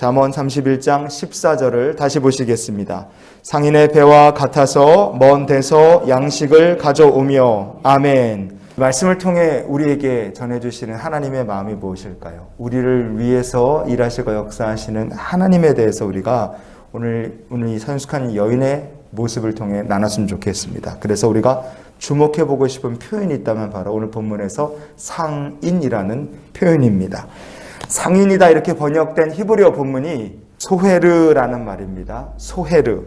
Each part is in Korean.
잠언 31장 14절을 다시 보시겠습니다. 상인의 배와 같아서 먼 데서 양식을 가져오며. 아멘. 말씀을 통해 우리에게 전해주시는 하나님의 마음이 무엇일까요? 우리를 위해서 일하시고 역사하시는 하나님에 대해서 우리가 오늘 이 성숙한 여인의 모습을 통해 나눴으면 좋겠습니다. 그래서 우리가 주목해보고 싶은 표현이 있다면 바로 오늘 본문에서 상인이라는 표현입니다. 상인이다 이렇게 번역된 히브리어 본문이 소헤르라는 말입니다. 소헤르.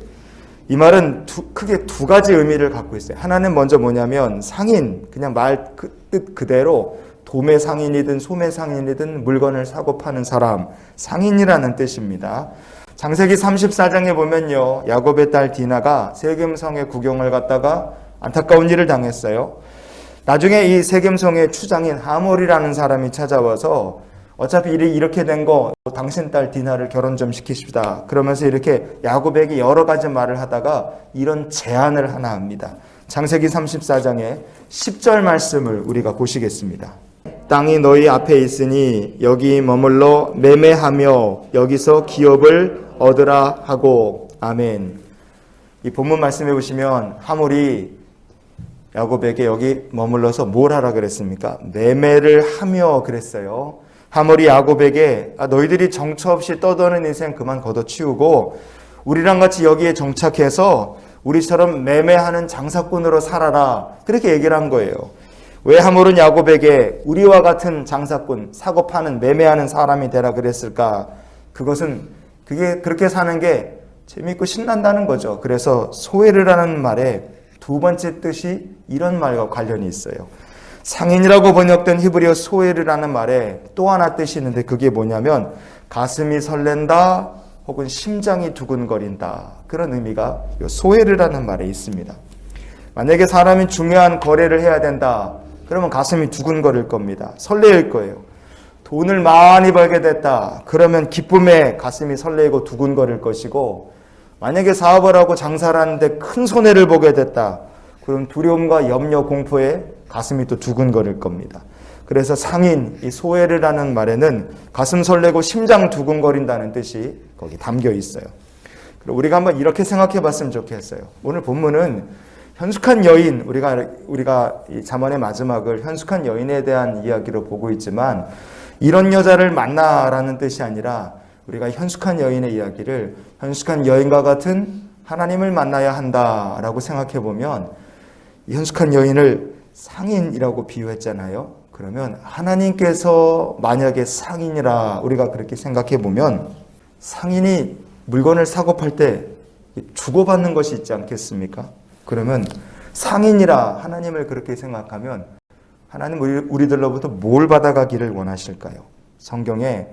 이 말은 크게 두 가지 의미를 갖고 있어요. 하나는 먼저 뭐냐면 상인, 그냥 말 뜻 그대로 도매 상인이든 소매 상인이든 물건을 사고 파는 사람, 상인이라는 뜻입니다. 창세기 34장에 보면요, 야곱의 딸 디나가 세겜성의 구경을 갔다가 안타까운 일을 당했어요. 나중에 이 세겜성의 추장인 하몰이라는 사람이 찾아와서 어차피 일이 이렇게 된 거 당신 딸 디나를 결혼 좀 시키십시다. 그러면서 이렇게 야곱에게 여러 가지 말을 하다가 이런 제안을 하나 합니다. 창세기 34장의 10절 말씀을 우리가 보시겠습니다. 땅이 너희 앞에 있으니 여기 머물러 매매하며 여기서 기업을 얻으라 하고. 아멘. 이 본문 말씀해 보시면 하몰이 야곱에게 여기 머물러서 뭘 하라 그랬습니까? 매매를 하며 그랬어요. 하몰이 야곱에게 너희들이 정처 없이 떠도는 인생 그만 걷어치우고 우리랑 같이 여기에 정착해서 우리처럼 매매하는 장사꾼으로 살아라. 그렇게 얘기를 한 거예요. 왜 하몰은 야곱에게 우리와 같은 장사꾼, 사고 파는 매매하는 사람이 되라 그랬을까? 그게 그렇게 사는 게 재밌고 신난다는 거죠. 그래서 소헤르라는 말의 두 번째 뜻이 이런 말과 관련이 있어요. 상인이라고 번역된 히브리어 소헤르라는 말에 또 하나 뜻이 있는데 그게 뭐냐면 가슴이 설렌다 혹은 심장이 두근거린다, 그런 의미가 이 소헤르라는 말에 있습니다. 만약에 사람이 중요한 거래를 해야 된다 그러면 가슴이 두근거릴 겁니다. 설레일 거예요. 돈을 많이 벌게 됐다 그러면 기쁨에 가슴이 설레고 두근거릴 것이고, 만약에 사업을 하고 장사를 하는데 큰 손해를 보게 됐다 그럼 두려움과 염려, 공포에 가슴이 또 두근거릴 겁니다. 그래서 상인, 이 소헤르라는 말에는 가슴 설레고 심장 두근거린다는 뜻이 거기 담겨 있어요. 그리고 우리가 한번 이렇게 생각해 봤으면 좋겠어요. 오늘 본문은 현숙한 여인, 우리가 이 잠언의 마지막을 현숙한 여인에 대한 이야기로 보고 있지만 이런 여자를 만나라는 뜻이 아니라 우리가 현숙한 여인의 이야기를 현숙한 여인과 같은 하나님을 만나야 한다라고 생각해 보면, 이 현숙한 여인을 상인이라고 비유했잖아요. 그러면 하나님께서 만약에 상인이라 우리가 그렇게 생각해 보면, 상인이 물건을 사고 팔 때 주고받는 것이 있지 않겠습니까? 그러면 상인이라 하나님을 그렇게 생각하면 하나님 우리들로부터 뭘 받아가기를 원하실까요? 성경에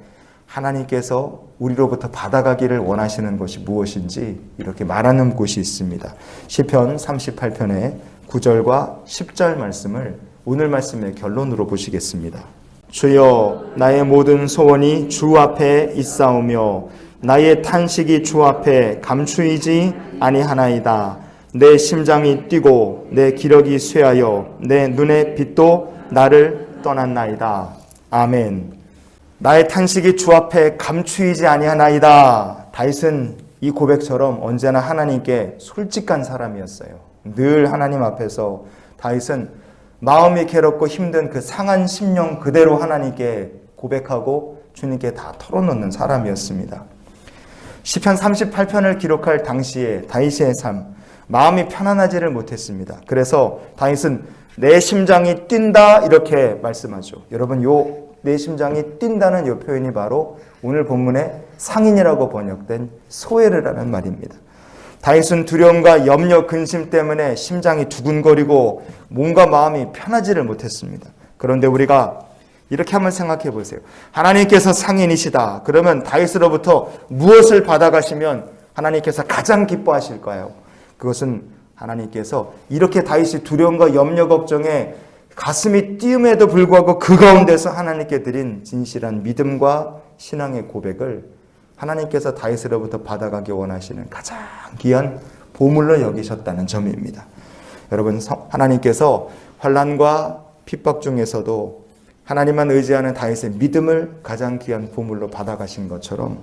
하나님께서 우리로부터 받아가기를 원하시는 것이 무엇인지 이렇게 말하는 곳이 있습니다. 시편 38편의 9절과 10절 말씀을 오늘 말씀의 결론으로 보시겠습니다. 주여, 나의 모든 소원이 주 앞에 있사오며 나의 탄식이 주 앞에 감추이지 아니하나이다. 내 심장이 뛰고 내 기력이 쇠하여 내 눈의 빛도 나를 떠났나이다. 아멘. 나의 탄식이 주 앞에 감추이지 아니하나이다. 다윗은 이 고백처럼 언제나 하나님께 솔직한 사람이었어요. 늘 하나님 앞에서 다윗은 마음이 괴롭고 힘든 그 상한 심령 그대로 하나님께 고백하고 주님께 다 털어놓는 사람이었습니다. 시편 38편을 기록할 당시에 다윗의 삶, 마음이 편안하지를 못했습니다. 그래서 다윗은 내 심장이 뛴다 이렇게 말씀하죠. 여러분, 내 심장이 뛴다는 이 표현이 바로 오늘 본문의 상인이라고 번역된 소헤르라는 말입니다. 다윗은 두려움과 염려, 근심 때문에 심장이 두근거리고 몸과 마음이 편하지를 못했습니다. 그런데 우리가 이렇게 한번 생각해 보세요. 하나님께서 상인이시다. 그러면 다윗으로부터 무엇을 받아가시면 하나님께서 가장 기뻐하실까요? 그것은 하나님께서 이렇게 다윗이 두려움과 염려, 걱정에 가슴이 띄움에도 불구하고 그 가운데서 하나님께 드린 진실한 믿음과 신앙의 고백을 하나님께서 다윗으로부터 받아가기 원하시는 가장 귀한 보물로 여기셨다는 점입니다. 여러분, 하나님께서 환난과 핍박 중에서도 하나님만 의지하는 다윗의 믿음을 가장 귀한 보물로 받아가신 것처럼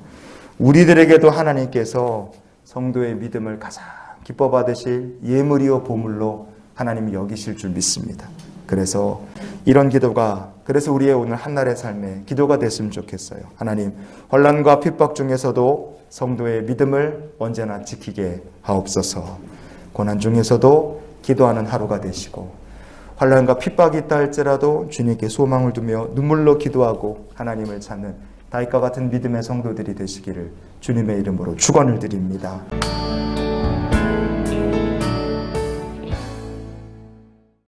우리들에게도 하나님께서 성도의 믿음을 가장 기뻐 받으실 예물이요 보물로 하나님이 여기실 줄 믿습니다. 그래서 이런 기도가 그래서 우리의 오늘 한날의 삶에 기도가 됐으면 좋겠어요. 하나님, 환난과 핍박 중에서도 성도의 믿음을 언제나 지키게 하옵소서. 고난 중에서도 기도하는 하루가 되시고 환난과 핍박이 있다 할지라도 주님께 소망을 두며 눈물로 기도하고 하나님을 찾는 다윗과 같은 믿음의 성도들이 되시기를 주님의 이름으로 축원을 드립니다.